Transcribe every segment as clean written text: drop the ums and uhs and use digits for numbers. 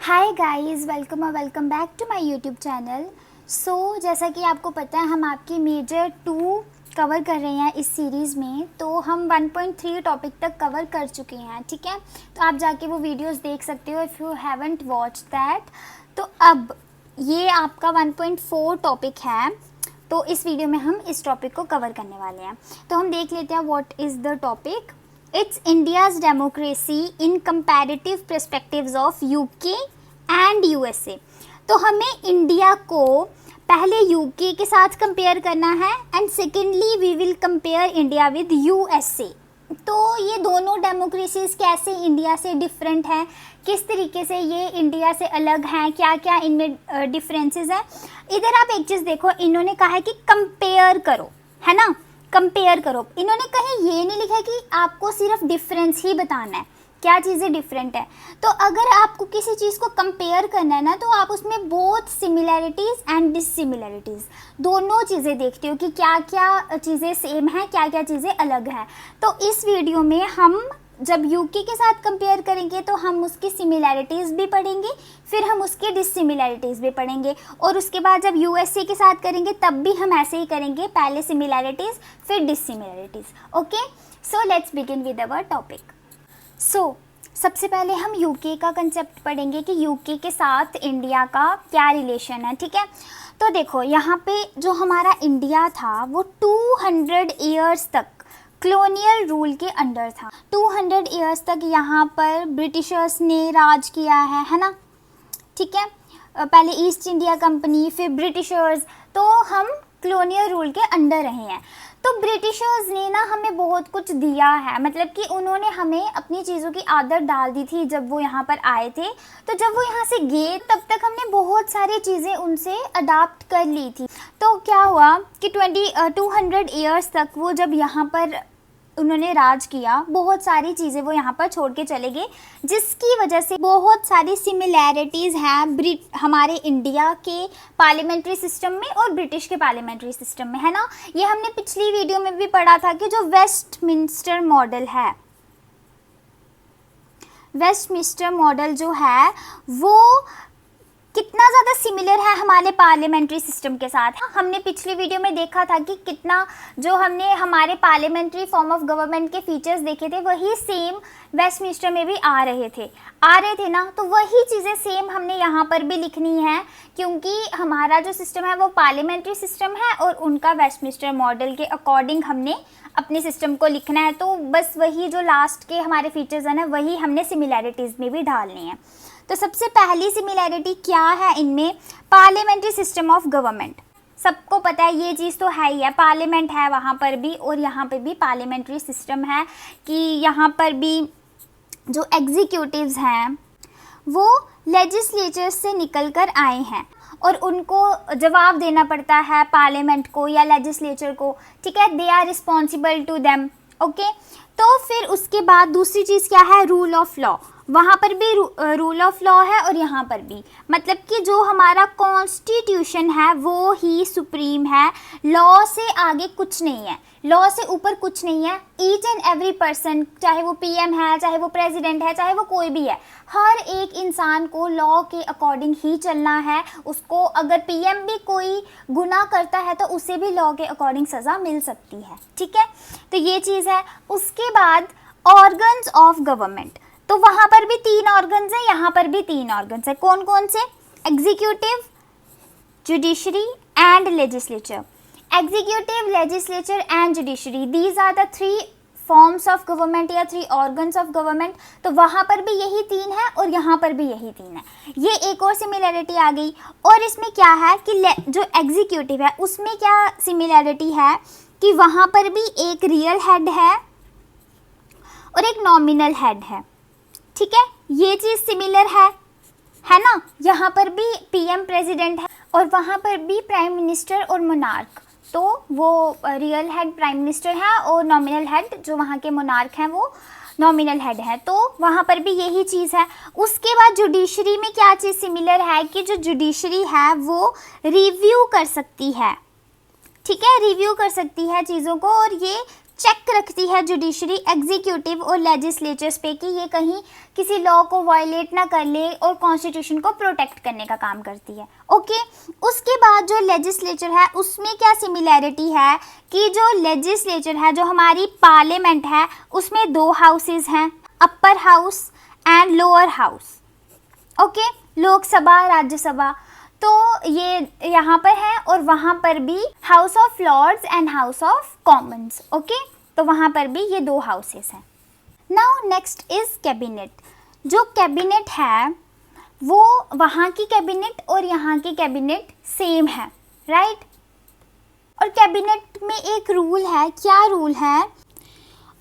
Hi guys, welcome back to my YouTube channel. जैसा कि आपको पता है, हम आपकी मेजर 2 कवर कर रहे हैं इस सीरीज़ में। तो हम 1.3 टॉपिक तक कवर कर चुके हैं, ठीक है। तो आप जाके वो वीडियोस देख सकते हो if you haven't watch that. तो अब ये आपका 1.4 टॉपिक है। तो इस वीडियो में हम इस टॉपिक को कवर करने वाले हैं। तो हम देख लेते हैं what is the topic. It's India's democracy in comparative perspectives of UK and USA। तो हमें इंडिया को पहले यूके के साथ कंपेयर करना है and secondly we will compare India with USA. तो ये दोनों डेमोक्रेसीज कैसे इंडिया से डिफरेंट है, किस तरीके से ये इंडिया से अलग हैं, क्या क्या इनमें डिफरेंसेस हैं। इधर आप एक चीज़ देखो, इन्होंने कहा है कि कंपेयर करो, है ना, कंपेयर करो। इन्होंने कहीं ये नहीं लिखा कि आपको सिर्फ डिफरेंस ही बताना है, क्या चीज़ें डिफरेंट है। तो अगर आपको किसी चीज़ को कंपेयर करना है ना, तो आप उसमें बोथ सिमिलैरिटीज़ एंड डिससिमिलैरिटीज़ दोनों चीज़ें देखते हो कि क्या क्या चीज़ें सेम हैं, क्या क्या चीज़ें अलग हैं। तो इस वीडियो में हम जब यूके के साथ कंपेयर करेंगे तो हम उसकी सिमिलैरिटीज़ भी पढ़ेंगे, फिर हम उसकी डिससिमिलैरिटीज़ भी पढ़ेंगे, और उसके बाद जब यूएसए के साथ करेंगे तब भी हम ऐसे ही करेंगे, पहले सिमिलैरिटीज़ फिर dissimilarities. Okay, so let's begin with our topic. सबसे पहले हम यूके का कंसेप्ट पढ़ेंगे कि यूके के साथ इंडिया का क्या रिलेशन है, ठीक है। तो देखो, यहाँ पे जो हमारा इंडिया था वो 200 ईयर्स तक कॉलोनियल रूल के अंडर था। 200 ईयर्स तक यहाँ पर ब्रिटिशर्स ने राज किया है ना, ठीक है। पहले ईस्ट इंडिया कंपनी, फिर ब्रिटिशर्स, तो हम कॉलोनियल रूल के अंडर रहे हैं। तो ब्रिटिशर्स ने ना हमें बहुत कुछ दिया है, मतलब कि उन्होंने हमें अपनी चीज़ों की आदत डाल दी थी जब वो यहाँ पर आए थे। तो जब वो यहाँ से गए तब तक हमने बहुत सारी चीज़ें उनसे अडाप्ट कर ली थी। तो क्या हुआ कि 200 ईयर्स तक वो जब यहाँ पर उन्होंने राज किया, बहुत सारी चीज़ें वो यहाँ पर छोड़ के चले गए, जिसकी वजह से बहुत सारी सिमिलैरिटीज़ हैं हमारे इंडिया के पार्लियामेंट्री सिस्टम में और ब्रिटिश के पार्लियामेंट्री सिस्टम में, है ना। ये हमने पिछली वीडियो में भी पढ़ा था कि जो वेस्टमिंस्टर मॉडल है, वेस्टमिंस्टर मॉडल जो है वो कितना ज़्यादा सिमिलर है हमारे पार्लियामेंट्री सिस्टम के साथ। हमने पिछली वीडियो में देखा था कि कितना जो हमने हमारे पार्लियामेंट्री फॉर्म ऑफ गवर्नमेंट के फीचर्स देखे थे वही सेम वेस्टमिंस्टर में भी आ रहे थे ना। तो वही चीज़ें सेम हमने यहाँ पर भी लिखनी है, क्योंकि हमारा जो सिस्टम है वो पार्लियामेंट्री सिस्टम है और उनका वेस्टमिंस्टर मॉडल के अकॉर्डिंग हमने अपने सिस्टम को लिखना है। तो बस वही जो लास्ट के हमारे फीचर्स हैं ना, वही हमने सिमिलैरिटीज़ में भी डालनी है। तो सबसे पहली सिमिलैरिटी क्या है इनमें, पार्लियामेंट्री सिस्टम ऑफ गवर्नमेंट। सबको पता है ये चीज़ तो है ही है, पार्लियामेंट है वहाँ पर भी और यहाँ पर भी पार्लियामेंट्री सिस्टम है कि यहाँ पर भी जो एग्जीक्यूटिव्स हैं वो लेजिस्लेचर से निकल कर आए हैं और उनको जवाब देना पड़ता है पार्लियामेंट को या लेजिस्लेचर को, ठीक है। They are responsible to them, okay. तो फिर उसके बाद दूसरी चीज़ क्या है, रूल ऑफ लॉ। वहाँ पर भी रूल ऑफ लॉ है और यहाँ पर भी, मतलब कि जो हमारा कॉन्स्टिट्यूशन है वो ही सुप्रीम है, लॉ से आगे कुछ नहीं है, लॉ से ऊपर कुछ नहीं है। ईच एंड एवरी पर्सन, चाहे वो पीएम है, चाहे वो प्रेसिडेंट है, चाहे वो कोई भी है, हर एक इंसान को लॉ के अकॉर्डिंग ही चलना है। उसको अगर पीएम भी कोई गुनाह करता है तो उसे भी लॉ के अकॉर्डिंग सज़ा मिल सकती है, ठीक है। तो ये चीज़ है। उसके बाद ऑर्गन्स ऑफ गवर्नमेंट, तो वहाँ पर भी 3 ऑर्गन्स हैं, यहाँ पर भी 3 ऑर्गन्स हैं। कौन कौन से, executive, judiciary and legislature. Executive, legislature and judiciary, these are the 3 forms of government या 3 ऑर्गन्स ऑफ गवर्नमेंट। तो वहाँ पर भी यही 3 है और यहाँ पर भी यही 3 है। ये एक और सिमिलैरिटी आ गई। और इसमें क्या है कि जो एग्जीक्यूटिव है उसमें क्या सिमिलैरिटी है कि वहाँ पर भी एक रियल हेड है और एक नॉमिनल हेड है, ठीक है। ये चीज़ सिमिलर है ना। यहाँ पर भी पीएम प्रेसिडेंट है और वहाँ पर भी प्राइम मिनिस्टर और मोनार्क। तो वो रियल हेड प्राइम मिनिस्टर है और नॉमिनल हेड जो वहाँ के मोनार्क हैं वो नॉमिनल हेड है। तो वहाँ पर भी यही चीज़ है। उसके बाद जुडिशरी में क्या चीज़ सिमिलर है कि जो जुडिशरी है वो रिव्यू कर सकती है, ठीक है, रिव्यू कर सकती है चीज़ों को, और ये चेक रखती है जुडिशरी, एग्जीक्यूटिव और लेजिस्लेचर्स पे कि ये कहीं किसी लॉ को वायलेट ना कर ले, और कॉन्स्टिट्यूशन को प्रोटेक्ट करने का काम करती है। ओके, उसके बाद जो लेजिस्लेचर है उसमें क्या सिमिलैरिटी है कि जो लेजिस्लेचर है, जो हमारी पार्लियामेंट है, उसमें 2 हाउसेस हैं, upper house and lower house. Okay, Lok Sabha, Rajya Sabha, तो ये यहाँ पर है, और वहाँ पर भी House of Lords and House of Commons. Okay, तो वहाँ पर भी ये 2 हाउसेस हैं। Now next is cabinet. जो कैबिनेट है वो वहाँ की कैबिनेट और यहाँ की कैबिनेट सेम है, राइट। और कैबिनेट में एक रूल है, क्या रूल है,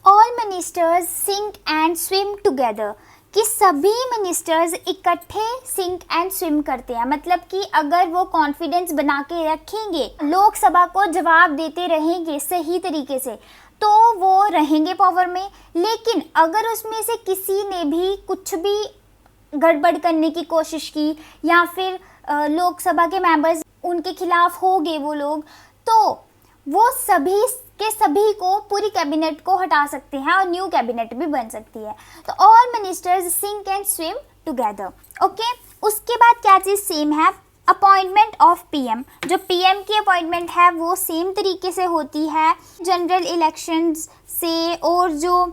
all ministers sink and swim together, कि सभी मिनिस्टर्स इकट्ठे सिंक एंड स्विम करते हैं। मतलब कि अगर वो कॉन्फिडेंस बना के रखेंगे, लोकसभा को जवाब देते रहेंगे सही तरीके से, तो वो रहेंगे पावर में। लेकिन अगर उसमें से किसी ने भी कुछ भी गड़बड़ करने की कोशिश की, या फिर लोकसभा के मेंबर्स उनके खिलाफ हो गए वो लोग, तो वो सभी के सभी को, पूरी कैबिनेट को हटा सकते हैं और न्यू कैबिनेट भी बन सकती है। तो all ministers sink and swim together. Okay, उसके बाद क्या चीज़ सेम है, अपॉइंटमेंट ऑफ पीएम। जो पीएम की अपॉइंटमेंट है वो सेम तरीके से होती है जनरल इलेक्शंस से, और जो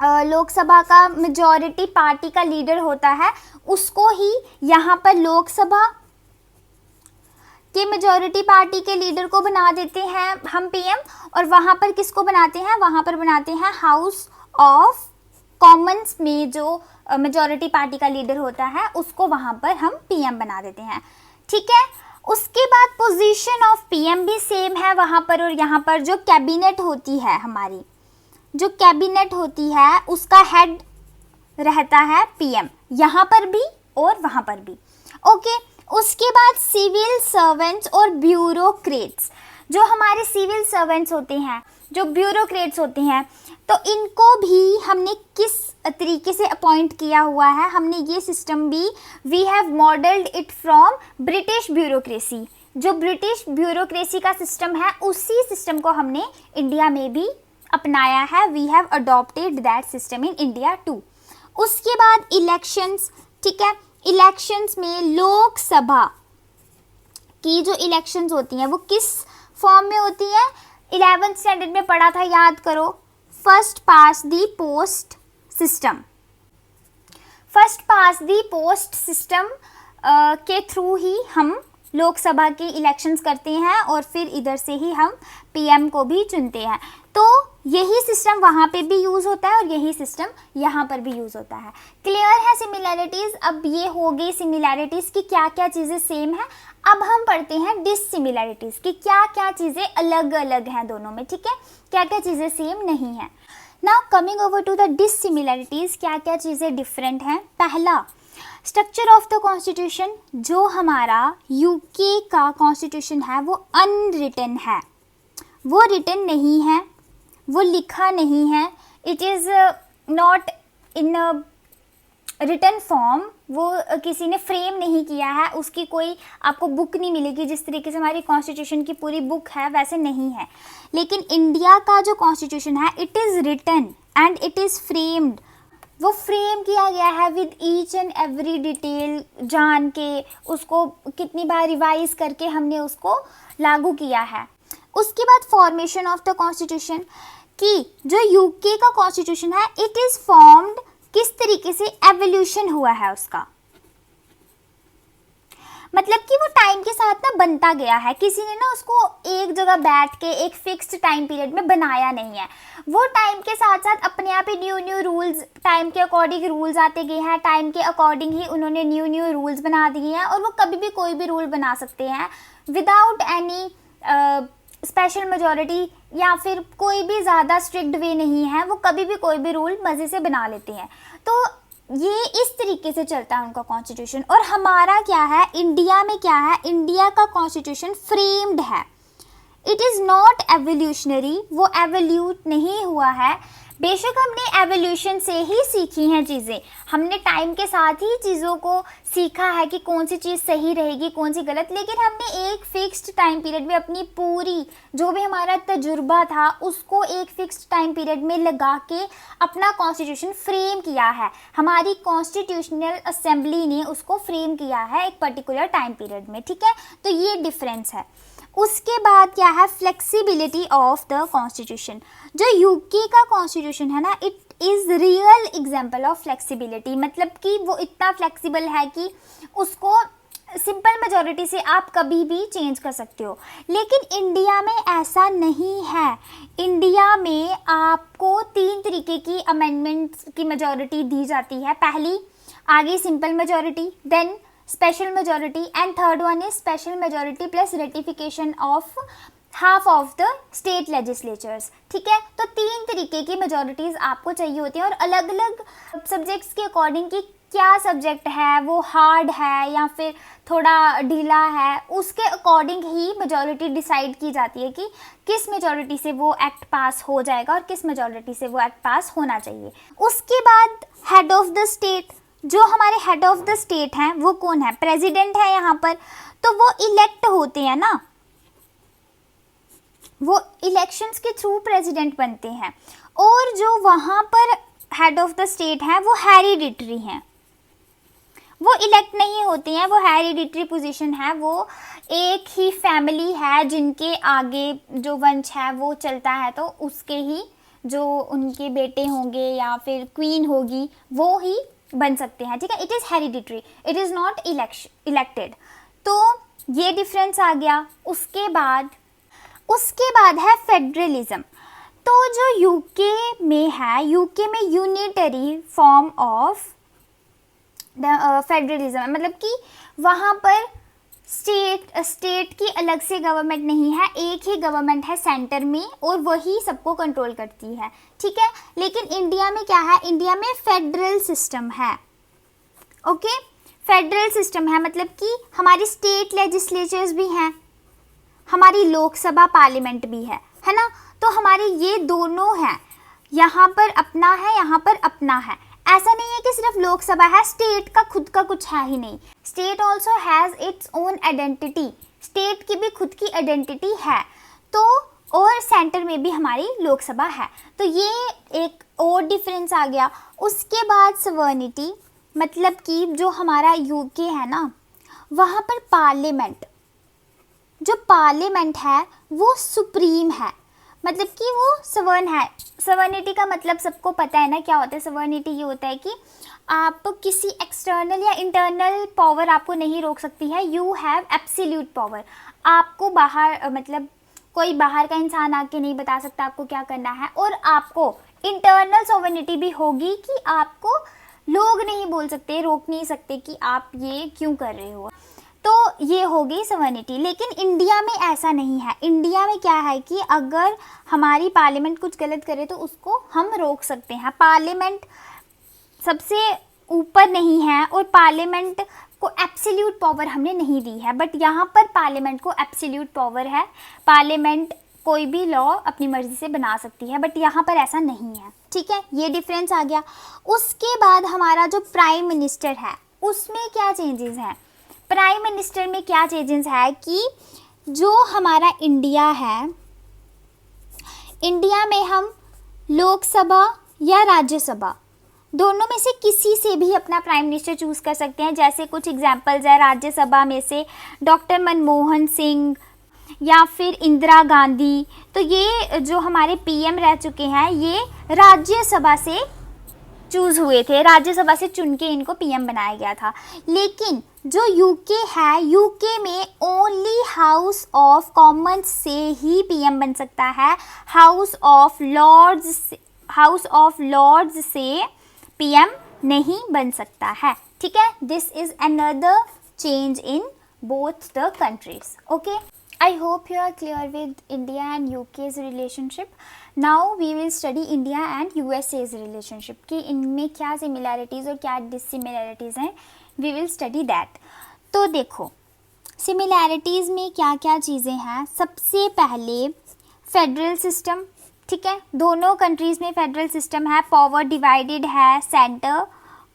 लोकसभा का मेजॉरिटी पार्टी का लीडर होता है उसको ही यहाँ पर लोकसभा कि मेजॉरिटी पार्टी के लीडर को बना देते हैं हम पीएम, और वहाँ पर किसको बनाते हैं, वहाँ पर बनाते हैं हाउस ऑफ कॉमन्स में जो मेजॉरिटी पार्टी का लीडर होता है उसको वहाँ पर हम पीएम बना देते हैं। ठीक है, उसके बाद पोजीशन ऑफ पीएम भी सेम है वहाँ पर, और यहाँ पर जो कैबिनेट होती है, हमारी जो कैबिनेट होती है उसका हेड रहता है पीएम, यहाँ पर भी और वहाँ पर भी। ओके, उसके बाद सिविल सर्वेंट्स और ब्यूरोक्रेट्स। जो हमारे सिविल सर्वेंट्स होते हैं, जो ब्यूरोक्रेट्स होते हैं, तो इनको भी हमने किस तरीके से अपॉइंट किया हुआ है, हमने ये सिस्टम भी we have modelled it from British bureaucracy. जो ब्रिटिश ब्यूरोक्रेसी का सिस्टम है उसी सिस्टम को हमने इंडिया में भी अपनाया है। We have adopted that system in India too. उसके बाद इलेक्शंस। ठीक है, इलेक्शंस में लोकसभा की जो इलेक्शंस होती हैं वो किस फॉर्म में होती है, 11th स्टैंडर्ड में पढ़ा था, याद करो, फर्स्ट पास दी पोस्ट सिस्टम। फर्स्ट पास दी पोस्ट सिस्टम के थ्रू ही हम लोकसभा की इलेक्शंस करते हैं, और फिर इधर से ही हम पीएम को भी चुनते हैं। तो यही सिस्टम वहाँ पे भी यूज़ होता है और यही सिस्टम यहाँ पर भी यूज़ होता है। क्लियर है सिमिलैरिटीज़। अब ये हो गई सिमिलैरिटीज़ की क्या क्या चीज़ें सेम है। अब हम पढ़ते हैं डिससिमिलैरिटीज़ की क्या क्या चीज़ें अलग अलग हैं दोनों में। ठीक है, क्या क्या चीज़ें सेम नहीं है। Now coming over to the dissimilarities, क्या क्या चीज़ें डिफरेंट हैं। पहला, स्ट्रक्चर ऑफ द कॉन्स्टिट्यूशन। जो हमारा यूके का कॉन्स्टिट्यूशन है वो अनरिटन है, वो रिटन नहीं है, वो लिखा नहीं है। It is not in written form, वो किसी ने फ्रेम नहीं किया है, उसकी कोई आपको बुक नहीं मिलेगी। जिस तरीके से हमारी कॉन्स्टिट्यूशन की पूरी बुक है वैसे नहीं है। लेकिन इंडिया का जो कॉन्स्टिट्यूशन है it is written and it is framed. वो फ्रेम किया गया है with each and every detail, जान के उसको कितनी बार रिवाइज करके हमने उसको लागू किया है। उसके बाद फॉर्मेशन ऑफ द कॉन्स्टिट्यूशन, कि जो यूके का कॉन्स्टिट्यूशन है इट इज़ फॉर्म्ड, किस तरीके से एवोल्यूशन हुआ है उसका, मतलब कि वो टाइम के साथ ना बनता गया है। किसी ने ना उसको एक जगह बैठ के एक फिक्स्ड टाइम पीरियड में बनाया नहीं है। वो टाइम के साथ साथ अपने आप ही न्यू न्यू रूल्स, टाइम के अकॉर्डिंग रूल्स आते गए हैं, टाइम के अकॉर्डिंग ही उन्होंने न्यू न्यू रूल्स बना दिए हैं। और वो कभी भी कोई भी रूल बना सकते हैं विदाउट एनी स्पेशल मेजॉरिटी, या फिर कोई भी ज़्यादा स्ट्रिक्ट वे नहीं है, वो कभी भी कोई भी रूल मज़े से बना लेते हैं। तो ये इस तरीके से चलता है उनका कॉन्स्टिट्यूशन। और हमारा क्या है, इंडिया में क्या है, इंडिया का कॉन्स्टिट्यूशन फ्रेम्ड है। इट इज़ नॉट एवोल्यूशनरी, वो एवोल्यूट नहीं हुआ है। बेशक हमने एवोल्यूशन से ही सीखी हैं चीज़ें, हमने टाइम के साथ ही चीज़ों को सीखा है कि कौन सी चीज़ सही रहेगी कौन सी गलत, लेकिन हमने एक फिक्स्ड टाइम पीरियड में अपनी पूरी जो भी हमारा तजुर्बा था उसको एक फिक्स्ड टाइम पीरियड में लगा के अपना कॉन्स्टिट्यूशन फ्रेम किया है। हमारी कॉन्स्टिट्यूशनल असेंबली ने उसको फ्रेम किया है एक पर्टिकुलर टाइम पीरियड में, ठीक है। तो ये डिफरेंस है। उसके बाद क्या है, फ्लेक्सिबिलिटी ऑफ द कॉन्स्टिट्यूशन। जो यूके का कॉन्स्टिट्यूशन है ना, it is real example of flexibility, मतलब कि वो इतना फ्लेक्सिबल है कि उसको सिंपल मेजॉरिटी से आप कभी भी चेंज कर सकते हो। लेकिन इंडिया में ऐसा नहीं है। इंडिया में आपको 3 तरीके की अमेंडमेंट्स की मेजॉरिटी दी जाती है। पहली आगे simple majority, then special majority, and third one is special majority plus ratification of half of the state legislatures, ठीक है। तो 3 तरीके की मेजॉरिटीज़ आपको चाहिए होती हैं और अलग अलग सब्जेक्ट्स के अकॉर्डिंग कि क्या सब्जेक्ट है वो हार्ड है या फिर थोड़ा ढीला है, उसके अकॉर्डिंग ही मेजॉरिटी डिसाइड की जाती है कि किस मेजॉरिटी से वो एक्ट पास हो जाएगा और किस मेजॉरिटी से वो एक्ट पास होना चाहिए। उसके बाद हेड ऑफ द स्टेट, जो हमारे हेड ऑफ द स्टेट हैं वो कौन है, प्रेसिडेंट है यहाँ पर। तो वो इलेक्ट होते हैं ना, वो इलेक्शंस के थ्रू प्रेसिडेंट बनते हैं। और जो वहाँ पर हेड ऑफ द स्टेट हैं वो हेरिडिटरी हैं, वो इलेक्ट नहीं होते हैं, वो हेरिडिटरी पोजीशन है। वो एक ही फैमिली है जिनके आगे जो वंश है वो चलता है, तो उसके ही जो उनके बेटे होंगे या फिर क्वीन होगी वो ही बन सकते हैं, ठीक है। It is hereditary, it is not elected. तो ये डिफरेंस आ गया। उसके बाद है फेडरलिज्म। तो जो यूके में है, यूके में यूनिटरी फॉर्म ऑफ फेडरलिज्म, मतलब कि वहाँ पर स्टेट की अलग से गवर्नमेंट नहीं है, एक ही गवर्नमेंट है सेंटर में और वही सबको कंट्रोल करती है, ठीक है। लेकिन इंडिया में क्या है, इंडिया में फेडरल सिस्टम है, ओके। फेडरल सिस्टम है मतलब कि हमारी स्टेट लेजिस्लेचर्स भी हैं, हमारी लोकसभा पार्लियामेंट भी है ना। तो हमारे ये दोनों हैं, यहाँ पर अपना है यहाँ पर अपना है। ऐसा नहीं है कि सिर्फ लोकसभा है, स्टेट का खुद का कुछ है ही नहीं। State also has its own identity, state की भी खुद की आइडेंटिटी है। तो और सेंटर में भी हमारी लोकसभा है। तो ये एक और डिफरेंस आ गया। उसके बाद सवर्निटी, मतलब कि जो हमारा यूके है ना, वहाँ पर पार्लियामेंट, जो पार्लियामेंट है वो सुप्रीम है, मतलब कि वो सवर्न है। सवर्निटी का मतलब सबको पता है ना क्या होता है। सवर्निटी ये होता है कि आप किसी एक्सटर्नल या इंटरनल पावर आपको नहीं रोक सकती है। You have absolute power. आपको बाहर मतलब कोई बाहर का इंसान आके नहीं बता सकता आपको क्या करना है। और आपको इंटरनल सवर्निटी भी होगी कि आपको लोग नहीं बोल सकते, रोक नहीं सकते कि आप ये क्यों कर रहे हो। तो ये हो गई सवर्निटी। लेकिन इंडिया में ऐसा नहीं है। इंडिया में क्या है कि अगर हमारी पार्लियामेंट कुछ गलत करे तो उसको हम रोक सकते हैं। पार्लियामेंट सबसे ऊपर नहीं है और पार्लियामेंट को एब्सोल्यूट पावर हमने नहीं दी है, बट यहाँ पर पार्लियामेंट को एब्सोल्यूट पावर है। पार्लियामेंट कोई भी लॉ अपनी मर्जी से बना सकती है, बट यहाँ पर ऐसा नहीं है, ठीक है। ये डिफरेंस आ गया। उसके बाद हमारा जो प्राइम मिनिस्टर है उसमें क्या चेंजेस हैं। प्राइम मिनिस्टर में क्या चेंजेस है कि जो हमारा इंडिया है, इंडिया में हम लोकसभा या राज्यसभा दोनों में से किसी से भी अपना प्राइम मिनिस्टर चूज़ कर सकते हैं। जैसे कुछ एग्जांपल्स है, राज्यसभा में से डॉक्टर मनमोहन सिंह या फिर इंदिरा गांधी। तो ये जो हमारे पीएम रह चुके हैं ये राज्यसभा से चूज़ हुए थे, राज्यसभा से चुन के इनको पीएम बनाया गया था। लेकिन जो यूके है, यूके में ओनली हाउस ऑफ कॉमन्स से ही पीएम बन सकता है। हाउस ऑफ लॉर्ड्स से पीएम नहीं बन सकता है, ठीक है। This is another change in both the countries, okay. I hope you are clear with India and UK's relationship. Now we will study India and USA's relationship कि इनमें क्या similarities और क्या dissimilarities हैं, we will study that. तो देखो similarities में क्या क्या चीज़ें हैं। सबसे पहले फेडरल सिस्टम, ठीक है, दोनों कंट्रीज़ में फेडरल सिस्टम है, पावर डिवाइडेड है सेंटर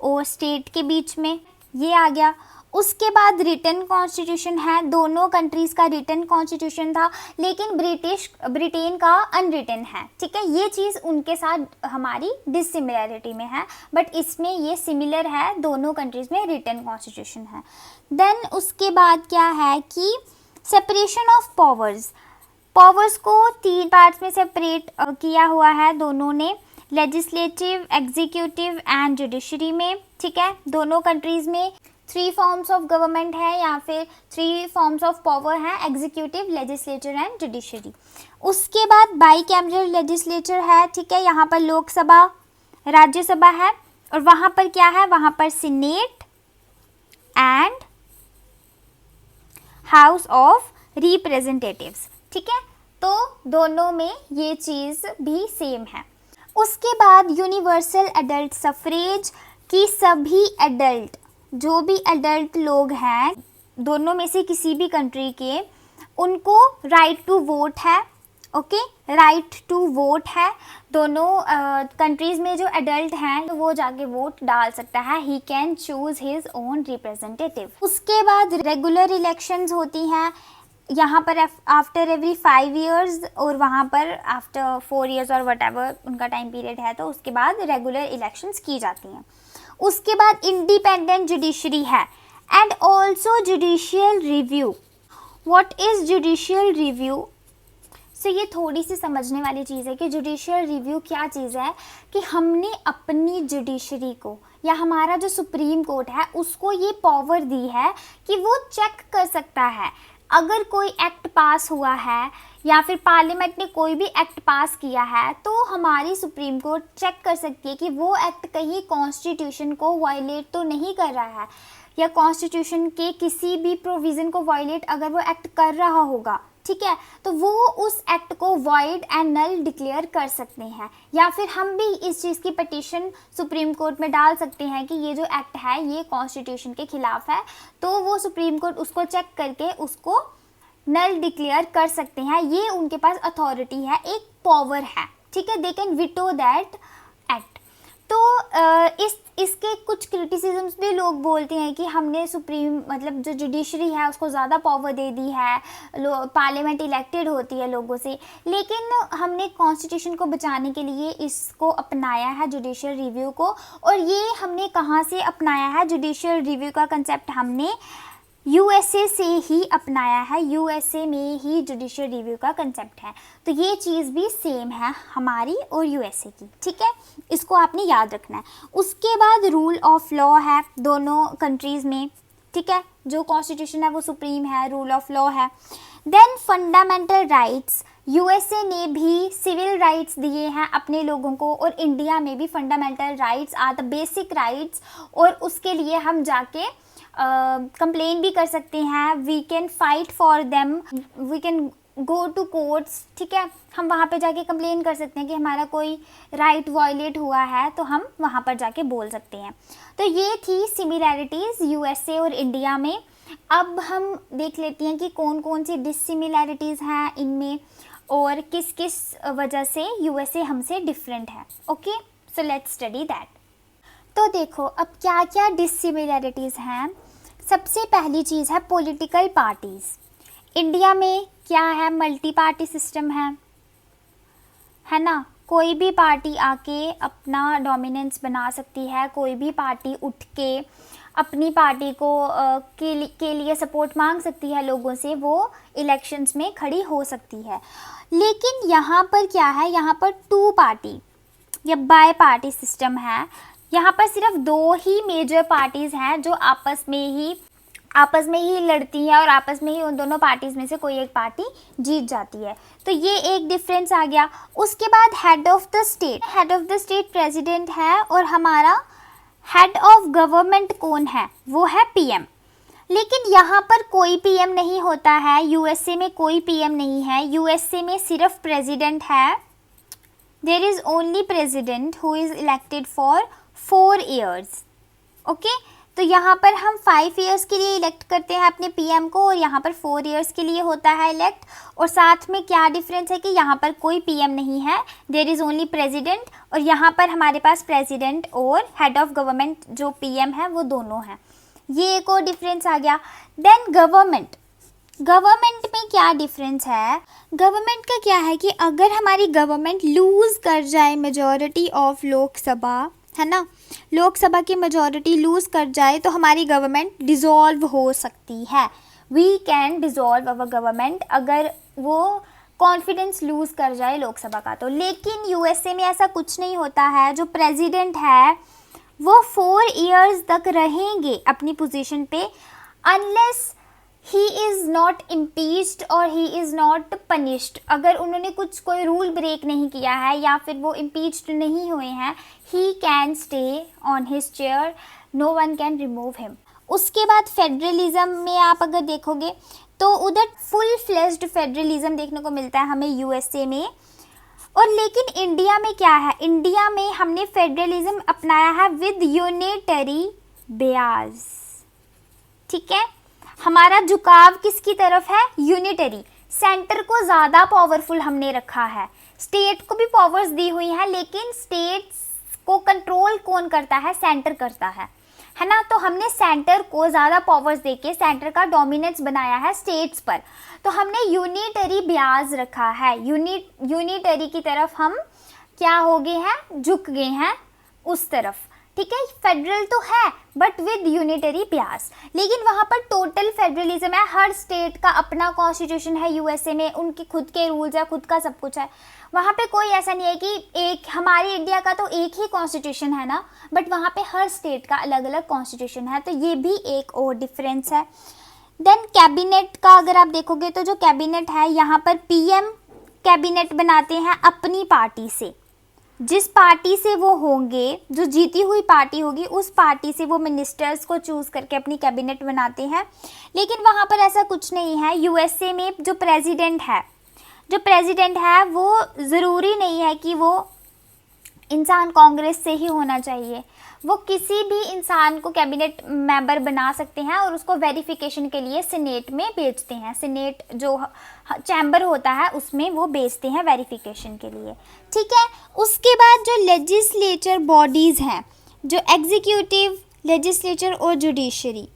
और स्टेट के बीच में, ये आ गया। उसके बाद रिटन कॉन्स्टिट्यूशन है, दोनों कंट्रीज़ का रिटन कॉन्स्टिट्यूशन था, लेकिन ब्रिटेन का अनरिटन है, ठीक है। ये चीज़ उनके साथ हमारी डिसिमिलरिटी में है, बट इसमें ये सिमिलर है, दोनों कंट्रीज़ में रिटन कॉन्स्टिट्यूशन है। देन उसके बाद क्या है कि सेपरेशन ऑफ पावर्स को 3 पार्ट्स में सेपरेट किया हुआ है दोनों ने, लेजिस्लेटिव, एग्जीक्यूटिव एंड जुडिशरी में, ठीक है। दोनों कंट्रीज़ में 3 फॉर्म्स ऑफ गवर्नमेंट है या फिर 3 फॉर्म्स ऑफ पावर है, एग्जीक्यूटिव, लेजिस्लेचर एंड जुडिशरी। उसके बाद बाई कैमरल लेजिस्लेचर है, ठीक है। यहाँ पर लोकसभा, राज्यसभा है, और वहाँ पर क्या है, वहाँ पर senate and House of representatives, ठीक है। तो दोनों में ये चीज़ भी सेम है। उसके बाद यूनिवर्सल एडल्ट सफरेज की सभी एडल्ट, जो भी एडल्ट लोग हैं दोनों में से किसी भी कंट्री के, उनको राइट टू वोट है, ओके, राइट टू वोट है। दोनों कंट्रीज़ में जो एडल्ट हैं तो वो जाके वोट डाल सकता है, he can choose his own representative. उसके बाद रेगुलर इलेक्शंस होती हैं, यहाँ पर आफ्टर एवरी 5 years और वहाँ पर आफ्टर 4 years और वट एवर उनका टाइम पीरियड है, तो उसके बाद रेगुलर इलेक्शंस की जाती हैं। उसके बाद इंडिपेंडेंट जुडिशरी है and also judicial review. What is judicial review? So ये थोड़ी सी समझने वाली चीज़ है कि जुडिशियल रिव्यू क्या चीज़ है, कि हमने अपनी जुडिशरी को या हमारा जो सुप्रीम कोर्ट है उसको ये पावर दी है कि वो चेक कर सकता है, अगर कोई एक्ट पास हुआ है या फिर पार्लियामेंट ने कोई भी एक्ट पास किया है तो हमारी सुप्रीम कोर्ट चेक कर सकती है कि वो एक्ट कहीं कॉन्स्टिट्यूशन को वायलेट तो नहीं कर रहा है, या कॉन्स्टिट्यूशन के किसी भी प्रोविज़न को वायलेट अगर वो एक्ट कर रहा होगा, ठीक है, तो वो उस एक्ट को वॉइड एंड नल डिक्लेयर कर सकते हैं। या फिर हम भी इस चीज़ की पिटीशन सुप्रीम कोर्ट में डाल सकते हैं कि ये जो एक्ट है ये कॉन्स्टिट्यूशन के खिलाफ है, तो वो सुप्रीम कोर्ट उसको चेक करके उसको नल डिक्लेयर कर सकते हैं। ये उनके पास अथॉरिटी है, एक पावर है, ठीक है, दे कैन विटो दैट एक्ट। तो इसके कुछ क्रिटिसिज्म्स भी लोग बोलते हैं कि हमने सुप्रीम मतलब जो जुडिशरी है उसको ज़्यादा पावर दे दी है, पार्लियामेंट इलेक्टेड होती है लोगों से, लेकिन हमने कॉन्स्टिट्यूशन को बचाने के लिए इसको अपनाया है जुडिशियल रिव्यू को। और ये हमने कहाँ से अपनाया है? जुडिशियल रिव्यू का कंसेप्ट हमने यूएसए से ही अपनाया है, यूएसए में ही जुडिशियल रिव्यू का कंसेप्ट है। तो ये चीज़ भी सेम है हमारी और यूएसए की, ठीक है, इसको आपने याद रखना है। उसके बाद रूल ऑफ लॉ है दोनों कंट्रीज़ में, ठीक है, जो कॉन्स्टिट्यूशन है वो सुप्रीम है, रूल ऑफ लॉ है। देन फंडामेंटल राइट्स, यूएसए ने भी सिविल राइट्स दिए हैं अपने लोगों को, और इंडिया में भी fundamental rights are the basic rights, और उसके लिए हम जाके कंप्लेन भी कर सकते हैं, we can fight for them, we can go to courts, ठीक है, हम वहाँ पे जाके कंप्लेन कर सकते हैं कि हमारा कोई राइट वायलेट हुआ है, तो हम वहाँ पर जाके बोल सकते हैं। तो ये थी सिमिलैरिटीज़ यूएसए और इंडिया में। अब हम देख लेते हैं कि कौन कौन सी डिससिमिलैरिटीज़ हैं इनमें और किस किस वजह से यूएसए हमसे डिफरेंट है। Okay, so let's study that. तो देखो अब क्या क्या डिससिमिलैरिटीज़ हैं। सबसे पहली चीज़ है पॉलिटिकल पार्टीज़। इंडिया में क्या है? मल्टी पार्टी सिस्टम है ना, कोई भी पार्टी आके अपना डोमिनेंस बना सकती है, कोई भी पार्टी उठ के अपनी पार्टी को के लिए सपोर्ट मांग सकती है लोगों से, वो इलेक्शंस में खड़ी हो सकती है। लेकिन यहाँ पर क्या है, यहाँ पर 2 पार्टी या बाय पार्टी सिस्टम है। यहाँ पर सिर्फ 2 ही मेजर पार्टीज़ हैं जो आपस में ही लड़ती हैं, और आपस में ही उन दोनों पार्टीज़ में से कोई एक पार्टी जीत जाती है। तो ये एक डिफरेंस आ गया। उसके बाद head of the state president है, और हमारा हेड ऑफ गवर्नमेंट कौन है? वो है पीएम। लेकिन यहाँ पर कोई पीएम नहीं होता है, यूएसए में कोई पीएम नहीं है, यूएसए में सिर्फ प्रेसिडेंट है। There is only president who is elected for 4 years। ओके, तो यहाँ पर हम 5 ईयर्स के लिए इलेक्ट करते हैं अपने पीएम को और यहाँ पर 4 ईयर्स के लिए होता है इलेक्ट। और साथ में क्या डिफरेंस है कि यहाँ पर कोई पीएम नहीं है, देयर इज़ ओनली प्रेसिडेंट, और यहाँ पर हमारे पास प्रेसिडेंट और हेड ऑफ गवर्नमेंट जो पीएम है वो दोनों हैं। ये एक और डिफरेंस आ गया। देन गवर्नमेंट में क्या डिफरेंस है? गवर्नमेंट का क्या है कि अगर हमारी गवर्नमेंट लूज़ कर जाए मेजॉरिटी ऑफ लोकसभा, है ना, लोकसभा की मेजॉरिटी लूज़ कर जाए तो हमारी गवर्नमेंट डिज़ोल्व हो सकती है। We can dissolve our government अगर वो कॉन्फिडेंस लूज़ कर जाए लोकसभा का तो। लेकिन यूएसए में ऐसा कुछ नहीं होता है। जो प्रेसिडेंट है वो 4 ईयर्स तक रहेंगे अपनी पोजीशन पे, unless he is not impeached और ही इज़ नॉट पनिश्ड। अगर उन्होंने कोई रूल ब्रेक नहीं किया है या फिर वो इम्पीच्ड नहीं हुए हैं, he can stay on his chair, no one can remove him. उसके बाद फेडरलिज्म में आप अगर देखोगे तो उधर फुल फ्लेज्ड फेडरलिज्म देखने को मिलता है हमें यूएसए में। और लेकिन इंडिया में क्या है? इंडिया में हमने फेडरलिज्म अपनाया है विद यूनिटरी बियाज। ठीक है, हमारा झुकाव किसकी तरफ है? यूनिटरी। सेंटर को ज़्यादा पावरफुल हमने रखा है, स्टेट को भी पावर्स दी हुई है, लेकिन स्टेट्स को कंट्रोल कौन करता है? सेंटर करता है ना। तो हमने सेंटर को ज़्यादा पावर्स देके सेंटर का डोमिनेंस बनाया है स्टेट्स पर। तो हमने यूनिटरी ब्याज रखा है, यूनिटरी की तरफ हम क्या हो गए हैं? झुक गए हैं उस तरफ। ठीक है, फेडरल तो है बट विद यूनिटरी ब्याज। लेकिन वहाँ पर टोटल फेडरलिज्म है, हर स्टेट का अपना कॉन्स्टिट्यूशन है यूएसए में, उनके खुद के रूल्स है, खुद का सब कुछ है। वहाँ पे कोई ऐसा नहीं है कि एक हमारी इंडिया का तो एक ही कॉन्स्टिट्यूशन है ना, बट वहाँ पे हर स्टेट का अलग अलग कॉन्स्टिट्यूशन है। तो ये भी एक और डिफरेंस है। देन कैबिनेट का अगर आप देखोगे तो जो कैबिनेट है यहाँ पर पीएम कैबिनेट बनाते हैं अपनी पार्टी से। जिस पार्टी से वो होंगे, जो जीती हुई पार्टी होगी, उस पार्टी से वो मिनिस्टर्स को चूज़ करके अपनी कैबिनेट बनाते हैं। लेकिन वहाँ पर ऐसा कुछ नहीं है। यूएसए में जो प्रेसिडेंट है वो ज़रूरी नहीं है कि वो इंसान कांग्रेस से ही होना चाहिए। वो किसी भी इंसान को कैबिनेट मेंबर बना सकते हैं और उसको वेरिफिकेशन के लिए सीनेट में भेजते हैं। सीनेट जो चैम्बर होता है उसमें वो भेजते हैं वेरिफिकेशन के लिए। ठीक है, उसके बाद जो लेजिस्लेचर बॉडीज़ हैं, जो एग्जीक्यूटिव, लेजिस्लेचर और जुडिशरी,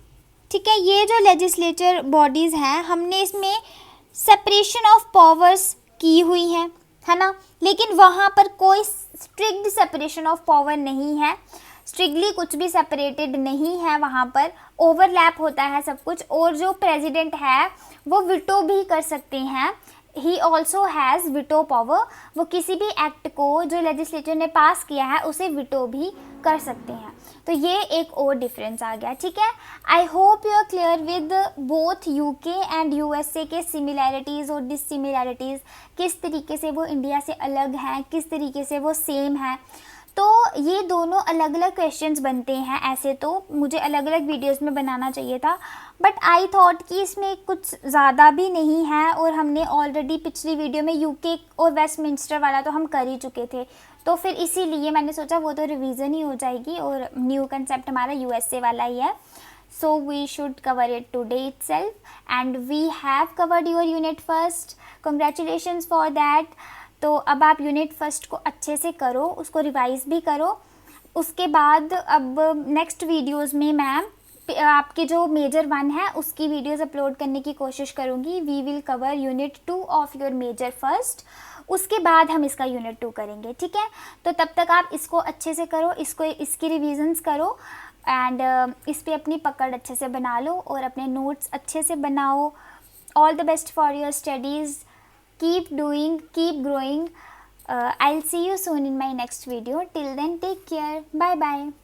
ठीक है, ये जो लेजिस्लेचर बॉडीज़ हैं हमने इसमें सेपरेशन ऑफ पावर्स की हुई है ना। लेकिन वहाँ पर कोई स्ट्रिक्ट सेपरेशन ऑफ पावर नहीं है, स्ट्रिक्टली कुछ भी सेपरेटेड नहीं है, वहाँ पर ओवरलैप होता है सब कुछ। और जो प्रेसिडेंट है वो विटो भी कर सकते हैं, ही ऑल्सो हैज़ विटो पावर। वो किसी भी एक्ट को जो लेजिस्लेचर ने पास किया है उसे विटो भी कर सकते हैं। तो ये एक और डिफरेंस आ गया। ठीक है, I hope you are clear with both UK and USA के सिमिलैरिटीज़ और डिससिमिलैरिटीज़, किस तरीके से वो इंडिया से अलग हैं, किस तरीके से वो सेम हैं। तो ये दोनों अलग अलग क्वेश्चंस बनते हैं। ऐसे तो मुझे अलग अलग वीडियोस में बनाना चाहिए था, बट आई थॉट कि इसमें कुछ ज़्यादा भी नहीं है और हमने ऑलरेडी पिछली वीडियो में यूके और वेस्टमिंस्टर वाला तो हम कर ही चुके थे। तो फिर इसीलिए मैंने सोचा वो तो रिवीजन ही हो जाएगी और न्यू कंसेप्ट हमारा यूएसए वाला ही है। So we should cover it today itself and we have covered your unit first. Congratulations for that. तो अब आप यूनिट फर्स्ट को अच्छे से करो, उसको रिवाइज़ भी करो। उसके बाद अब नेक्स्ट वीडियोस में मैं आपके जो मेजर 1 है उसकी वीडियोस अपलोड करने की कोशिश करूँगी। We will cover unit 2 of your major first, उसके बाद हम इसका यूनिट 2 करेंगे। ठीक है, तो तब तक आप इसको अच्छे से करो, इसकी रिविजन्स करो एंड इस पर अपनी पकड़ अच्छे से बना लो और अपने नोट्स अच्छे से बनाओ। All the best for your studies. Keep doing, keep growing. I'll see you soon in my next video. Till then, take care. Bye bye.